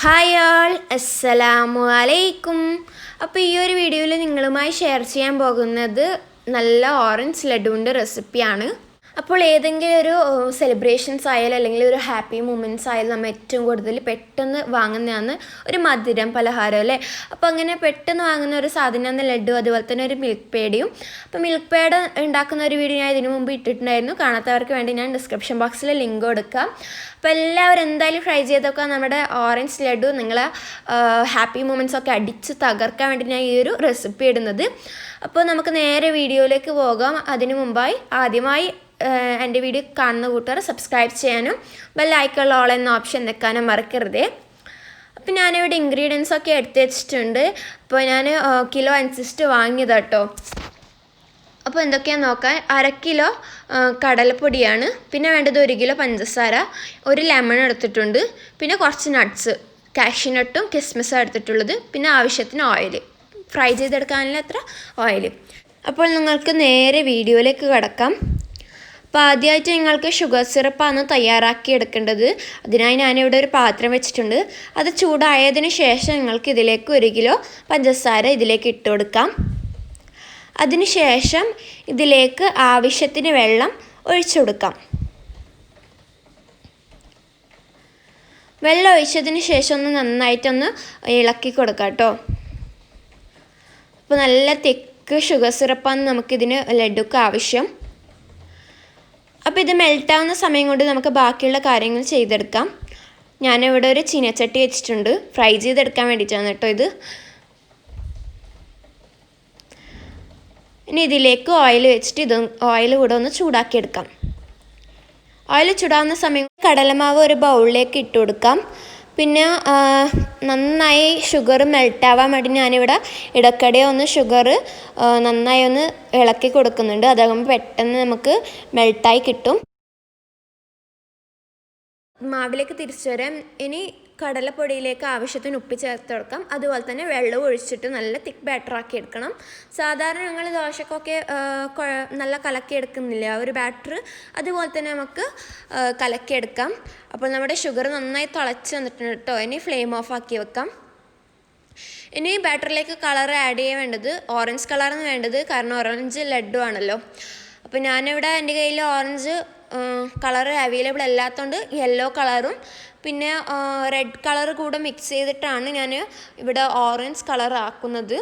Hi ആൾ അസ്സലാമു അലൈക്കും. അപ്പോൾ ഈ ഒരു വീഡിയോയിൽ നിങ്ങളുമായി ഷെയർ ചെയ്യാൻ പോകുന്നത് നല്ല ഓറഞ്ച് ലഡുവിൻ്റെ റെസിപ്പിയാണ്. അപ്പോൾ ഏതെങ്കിലും ഒരു സെലിബ്രേഷൻസ് ആയാലും അല്ലെങ്കിൽ ഒരു ഹാപ്പി മൂമെൻറ്റ്സ് ആയാലും നമ്മൾ ഏറ്റവും കൂടുതൽ പെട്ടെന്ന് വാങ്ങുന്നതാണ് ഒരു മധുരം പലഹാരം അല്ലേ. അപ്പോൾ അങ്ങനെ പെട്ടെന്ന് വാങ്ങുന്ന ഒരു സാധനമാണ് ലഡു, അതുപോലെ തന്നെ ഒരു മിൽക്ക് പേടയും. അപ്പോൾ മിൽക്ക് പേട ഉണ്ടാക്കുന്ന ഒരു വീഡിയോ ഞാൻ ഇതിനു മുമ്പ് ഇട്ടിട്ടുണ്ടായിരുന്നു. കാണാത്തവർക്ക് വേണ്ടി ഞാൻ ഡിസ്ക്രിപ്ഷൻ ബോക്സിൽ ലിങ്ക് കൊടുക്കാം. അപ്പോൾ എല്ലാവരും എന്തായാലും ട്രൈ ചെയ്തൊക്കെ നമ്മുടെ ഓറഞ്ച് ലഡു നിങ്ങളെ ഹാപ്പി മൂമെൻറ്റ്സ് ഒക്കെ അടിച്ച് തകർക്കാൻ വേണ്ടി ഞാൻ ഈ ഒരു റെസിപ്പി ഇടുന്നത്. അപ്പോൾ നമുക്ക് നേരെ വീഡിയോയിലേക്ക് പോകാം. അതിനു മുമ്പായി ആദ്യമായി എൻ്റെ വീഡിയോ കാണുന്ന കൂട്ടുകാർ സബ്സ്ക്രൈബ് ചെയ്യാനും ബെല്ലൈക്കണിൽ ഓൾ എന്ന ഓപ്ഷൻ നിൽക്കാനും മറക്കരുതേ. അപ്പോൾ ഞാനിവിടെ ഇൻഗ്രീഡിയൻസ് ഒക്കെ എടുത്ത് വെച്ചിട്ടുണ്ട്. അപ്പോൾ ഞാൻ കിലോ അനുസരിച്ചിട്ട് വാങ്ങിയത് കേട്ടോ. അപ്പോൾ എന്തൊക്കെയാണെന്ന് നോക്കാൻ, 1/2 കിലോ കടലപ്പൊടിയാണ്, പിന്നെ വേണ്ടത് 1 കിലോ പഞ്ചസാര, 1 ലെമൺ എടുത്തിട്ടുണ്ട്, പിന്നെ കുറച്ച് നട്ട്സ് കാഷ്യൂനട്ടും കിസ്മിസും എടുത്തിട്ടുള്ളത്, പിന്നെ ആവശ്യത്തിന് ഓയിൽ, ഫ്രൈ ചെയ്തെടുക്കാനുള്ള അത്ര ഓയിൽ. അപ്പോൾ നിങ്ങൾക്ക് നേരെ വീഡിയോയിലേക്ക് കിടക്കാം. അപ്പോൾ ആദ്യമായിട്ട് നിങ്ങൾക്ക് ഷുഗർ സിറപ്പാണ് തയ്യാറാക്കി എടുക്കേണ്ടത്. അതിനായി ഞാനിവിടെ ഒരു പാത്രം വെച്ചിട്ടുണ്ട്. അത് ചൂടായതിന് ശേഷം നിങ്ങൾക്ക് ഇതിലേക്ക് 1 കിലോ പഞ്ചസാര ഇതിലേക്ക് ഇട്ട് കൊടുക്കാം. അതിനുശേഷം ഇതിലേക്ക് ആവശ്യത്തിന് വെള്ളം ഒഴിച്ചു കൊടുക്കാം. വെള്ളം ഒഴിച്ചതിന് ശേഷം ഒന്ന് നന്നായിട്ടൊന്ന് ഇളക്കി കൊടുക്കാം കേട്ടോ. അപ്പോൾ നല്ല തിക്ക് ഷുഗർ സിറപ്പാണ് നമുക്കിതിന് ലഡുക്ക് ആവശ്യം. അപ്പോൾ ഇത് മെൽട്ടാവുന്ന സമയം കൊണ്ട് നമുക്ക് ബാക്കിയുള്ള കാര്യങ്ങൾ ചെയ്തെടുക്കാം. ഞാനിവിടെ ഒരു ചീനച്ചട്ടി വെച്ചിട്ടുണ്ട്, ഫ്രൈ ചെയ്തെടുക്കാൻ വേണ്ടിയിട്ടാണ് കേട്ടോ ഇത്. ഇനി ഇതിലേക്ക് ഓയിൽ വെച്ചിട്ട് ഓയിൽ കൂടെ ഒന്ന് ചൂടാക്കിയെടുക്കാം. ഓയിൽ ചൂടാവുന്ന സമയം കടലമാവ് ഒരു ബൗളിലേക്ക് ഇട്ട് കൊടുക്കാം. പിന്നെ നന്നായി ഷുഗർ മെൽട്ടാവാൻ വേണ്ടി ഞാനിവിടെ ഇടയ്ക്കിടെ ഒന്ന് ഷുഗർ നന്നായി ഒന്ന് ഇളക്കി കൊടുക്കുന്നുണ്ട്. അതാകുമ്പോൾ പെട്ടെന്ന് നമുക്ക് മെൽട്ടായി കിട്ടും. മാവിലേക്ക് തിരിച്ചു വരാം. ഇനി കടലപ്പൊടിയിലേക്ക് ആവശ്യത്തിന് ഉപ്പ് ചേർത്ത് കൊടുക്കാം. അതുപോലെ തന്നെ വെള്ളം ഒഴിച്ചിട്ട് നല്ല തിക്ക് ബാറ്ററാക്കി എടുക്കണം. സാധാരണ ഞങ്ങൾ ദോശക്കൊക്കെ നല്ല കലക്കിയെടുക്കുന്നില്ല ഒരു ബാറ്റർ, അതുപോലെ തന്നെ നമുക്ക് കലക്കിയെടുക്കാം. അപ്പോൾ നമ്മുടെ ഷുഗർ നന്നായി തിളച്ച് വന്നിട്ടുണ്ട് കേട്ടോ. ഇനി ഫ്ലെയിം ഓഫ് ആക്കി വെക്കാം. ഇനി ബാറ്ററിലേക്ക് കളർ ആഡ് ചെയ്യാൻ വേണ്ടത് ഓറഞ്ച് കളറാണ് വേണ്ടത്, കാരണം ഓറഞ്ച് ലഡു ആണല്ലോ. അപ്പോൾ ഞാനിവിടെ എൻ്റെ കയ്യിൽ ഓറഞ്ച് കളർ അവൈലബിൾ അല്ലാത്തതുകൊണ്ട് യെല്ലോ കളറും പിന്നെ റെഡ് കളർ കൂടെ മിക്സ് ചെയ്തിട്ടാണ് ഞാൻ ഇവിടെ ഓറഞ്ച് കളർ ആക്കുന്നത്.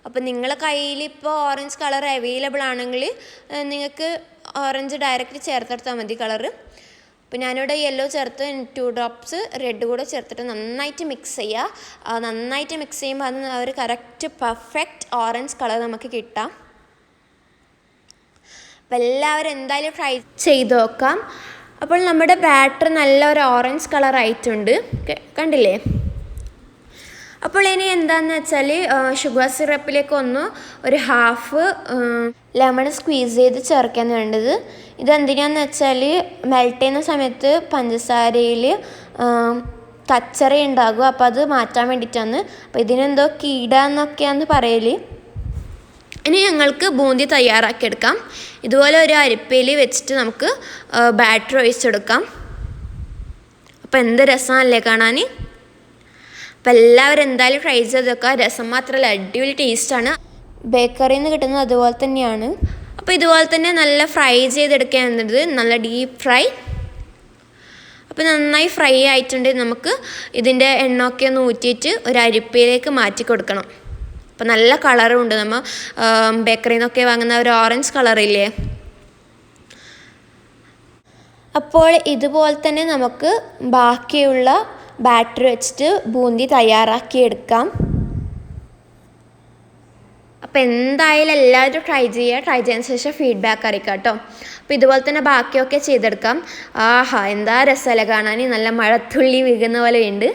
അപ്പോൾ നിങ്ങളുടെ കയ്യിൽ ഇപ്പോൾ ഓറഞ്ച് കളർ അവൈലബിൾ ആണെങ്കിൽ നിങ്ങൾക്ക് ഓറഞ്ച് ഡയറക്റ്റ് ചേർത്തെടുത്താൽ മതി കളറ്. അപ്പോൾ ഞാനിവിടെ യെല്ലോ ചേർത്ത് 2 ഡ്രോപ്സ് റെഡ് കൂടെ ചേർത്തിട്ട് നന്നായിട്ട് മിക്സ് ചെയ്യുക. നന്നായിട്ട് മിക്സ് ചെയ്യുമ്പോൾ അത് ഒരു കറക്റ്റ് പെർഫെക്റ്റ് ഓറഞ്ച് കളർ നമുക്ക് കിട്ടാം. അപ്പോൾ എല്ലാവരും എന്തായാലും ട്രൈ ചെയ്ത് നോക്കാം. അപ്പോൾ നമ്മുടെ ബാറ്റർ നല്ല ഒരു ഓറഞ്ച് കളർ ആയിട്ടുണ്ട്, കണ്ടില്ലേ. അപ്പോൾ ഇനി എന്താണെന്ന് വെച്ചാൽ ഷുഗർ സിറപ്പിലേക്ക് ഒരു ഹാഫ് ലെമൺ സ്ക്വീസ് ചെയ്ത് ചേർക്കാൻ വേണ്ടത്. ഇതെന്തിനാന്ന് വെച്ചാൽ മെൽറ്റ് ചെയ്യുന്ന സമയത്ത് പഞ്ചസാരയിൽ കച്ചറ ഉണ്ടാകും, അപ്പോൾ അത് മാറ്റാൻ വേണ്ടിയിട്ടാണ്. അപ്പോൾ ഇതിനെന്തോ കീടാന്നൊക്കെയാന്ന് പറയൽ. ഇനി ഞങ്ങൾക്ക് ബൂന്തി തയ്യാറാക്കിയെടുക്കാം. ഇതുപോലെ ഒരു അരിപ്പയിൽ വെച്ചിട്ട് നമുക്ക് ബാറ്റർ ഒഴിച്ചെടുക്കാം. അപ്പോൾ എന്ത് രസമല്ലേ കാണാൻ. അപ്പോൾ എല്ലാവരും എന്തായാലും ട്രൈ ചെയ്ത് വെക്കുക. രസം മാത്രമല്ല അടിപൊളി ടേസ്റ്റാണ്. ബേക്കറിയിൽ നിന്ന് കിട്ടുന്നത് അതുപോലെ തന്നെയാണ്. അപ്പോൾ ഇതുപോലെ തന്നെ നല്ല ഫ്രൈ ചെയ്തെടുക്കേണ്ടത്, നല്ല ഡീപ്പ് ഫ്രൈ. അപ്പോൾ നന്നായി ഫ്രൈ ആയിട്ടുണ്ടെങ്കിൽ നമുക്ക് ഇതിൻ്റെ എണ്ണയൊക്കെ ഒന്ന് ഊറ്റിയിട്ട് ഒരു അരിപ്പയിലേക്ക് മാറ്റി കൊടുക്കണം. അപ്പോൾ നല്ല കളറും ഉണ്ട്. നമ്മൾ ബേക്കറിയിൽ നിന്നൊക്കെ വാങ്ങുന്ന ഒരു ഓറഞ്ച് കളറില്ലേ. അപ്പോൾ ഇതുപോലെ തന്നെ നമുക്ക് ബാക്കിയുള്ള ബാറ്റർ വെച്ചിട്ട് ബൂന്തി തയ്യാറാക്കിയെടുക്കാം. അപ്പോൾ എന്തായാലും എല്ലാവരും ട്രൈ ചെയ്തതിന് ശേഷം ഫീഡ്ബാക്ക് അറിയിക്കാം കേട്ടോ. അപ്പോൾ ഇതുപോലെ തന്നെ ബാക്കിയൊക്കെ ചെയ്തെടുക്കാം. ആഹാ, എന്താ രസമല്ലേ കാണാൻ, നല്ല മഴത്തുള്ളി വീഴുന്ന പോലെ ഉണ്ട്.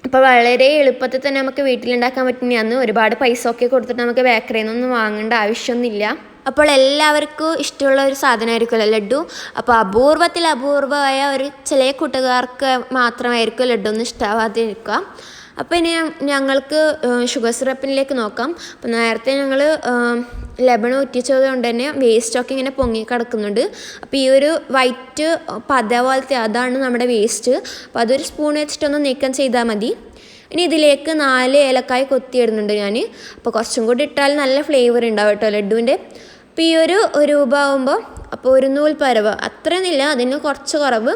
അപ്പോൾ വളരെ എളുപ്പത്തിൽ തന്നെ നമുക്ക് വീട്ടിലുണ്ടാക്കാൻ പറ്റുന്നതാണ്. ഒരുപാട് പൈസ ഒക്കെ കൊടുത്തിട്ട് നമുക്ക് ബേക്കറിയിൽ നിന്നൊന്നും വാങ്ങേണ്ട ആവശ്യമൊന്നുമില്ല. അപ്പോൾ എല്ലാവർക്കും ഇഷ്ടമുള്ള ഒരു സാധനമായിരിക്കുമല്ലോ ലഡു. അപ്പോൾ അപൂർവമായ ചില കൂട്ടുകാർക്ക് മാത്രമായിരിക്കും ലഡു ഒന്നും ഇഷ്ടമാവാതിരിക്കുക. അപ്പോൾ ഇനി ഞങ്ങൾക്ക് ഷുഗർ സിറപ്പിലേക്ക് നോക്കാം. അപ്പോൾ നേരത്തെ ഞങ്ങൾ ലെമൺ ഊറ്റിച്ചത് കൊണ്ട് തന്നെ വേസ്റ്റൊക്കെ ഇങ്ങനെ പൊങ്ങി കിടക്കുന്നുണ്ട്. അപ്പോൾ ഈ ഒരു വൈറ്റ് പത പോലത്തെ അതാണ് നമ്മുടെ വേസ്റ്റ്. അപ്പോൾ അതൊരു സ്പൂൺ വെച്ചിട്ടൊന്ന് നീക്കം ചെയ്താൽ മതി. ഇനി ഇതിലേക്ക് 4 ഏലക്കായ കൊത്തിയിടുന്നുണ്ട് ഞാൻ. അപ്പോൾ കുറച്ചും കൂടി ഇട്ടാൽ നല്ല ഫ്ലേവർ ഉണ്ടാവും കേട്ടോ ലഡുവിൻ്റെ. അപ്പോൾ ഈ ഒരു രൂപമാകുമ്പോൾ അപ്പോൾ ഒരു നൂൽ പരവ് അത്രയൊന്നുമില്ല, അതിന് കുറച്ച് കുറവ്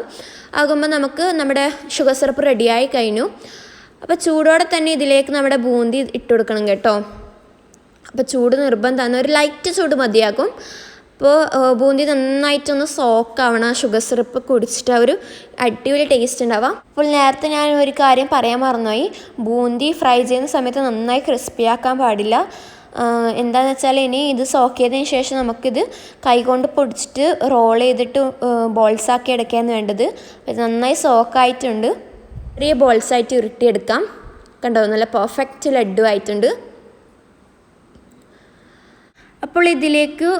ആകുമ്പോൾ നമുക്ക് നമ്മുടെ ഷുഗർ സിറപ്പ് റെഡിയായി കഴിഞ്ഞു. അപ്പോൾ ചൂടോടെ തന്നെ ഇതിലേക്ക് നമ്മുടെ ബൂന്തി ഇട്ട് കൊടുക്കണം കേട്ടോ. അപ്പോൾ ചൂട് നിർബന്ധമാണ്, ഒരു ലൈറ്റ് ചൂട് മതിയാകും. അപ്പോൾ ബൂന്തി നന്നായിട്ടൊന്ന് സോക്കാവണം, ഷുഗർ സിറപ്പ് കുടിച്ചിട്ട് ഒരു അടിപൊളി ടേസ്റ്റ് ഉണ്ടാവാം. അപ്പോൾ നേരത്തെ ഞാൻ ഒരു കാര്യം പറയാൻ മറന്നുപോയി, ബൂന്തി ഫ്രൈ ചെയ്യുന്ന സമയത്ത് നന്നായി ക്രിസ്പി ആക്കാൻ പാടില്ല. എന്താണെന്ന് വെച്ചാൽ ഇനി ഇത് സോക്ക് ചെയ്തതിന് ശേഷം നമുക്കിത് കൈകൊണ്ട് പൊടിച്ചിട്ട് റോൾ ചെയ്തിട്ട് ബോൾസാക്കി എടുക്കുകയാണ് വേണ്ടത്. ഇത് നന്നായി സോക്കായിട്ടുണ്ട്, ചെറിയ ബോൾസായിട്ട് ഉരുട്ടിയെടുക്കാം. കണ്ടോ, നല്ല പെർഫെക്റ്റ് ലഡു ആയിട്ടുണ്ട്. അപ്പോൾ ഇതിലേക്ക്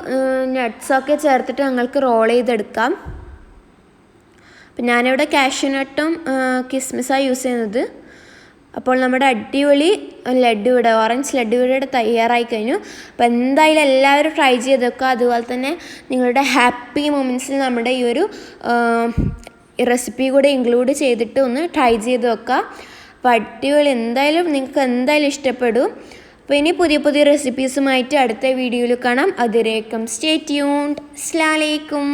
നട്ട്സൊക്കെ ചേർത്തിട്ട് ഞങ്ങൾക്ക് റോൾ ചെയ്തെടുക്കാം. അപ്പം ഞാനിവിടെ കാഷ്യൂനട്ടും കിസ്മിസാണ് യൂസ് ചെയ്യുന്നത്. അപ്പോൾ നമ്മുടെ അടിപൊളി ലഡു ഇവിടെ ഓറഞ്ച് ലഡു ഇവിടെ തയ്യാറായി കഴിഞ്ഞു. അപ്പോൾ എന്തായാലും എല്ലാവരും ട്രൈ ചെയ്ത് വെക്കുക. അതുപോലെ തന്നെ നിങ്ങളുടെ ഹാപ്പി മൊമെൻറ്റ്സിൽ നമ്മുടെ ഈ ഒരു റെസിപ്പി കൂടെ ഇൻക്ലൂഡ് ചെയ്തിട്ട് ഒന്ന് ട്രൈ ചെയ്ത് വെക്കുക. അപ്പോൾ അടിപൊളി, നിങ്ങൾക്ക് എന്തായാലും ഇഷ്ടപ്പെടും. അപ്പോൾ ഇനി പുതിയ പുതിയ റെസിപ്പീസുമായിട്ട് അടുത്ത വീഡിയോയിൽ കാണാം. അതിരേക്കും സ്റ്റേ ട്യൂൺഡ്. അസ്സലാമു അലൈക്കും.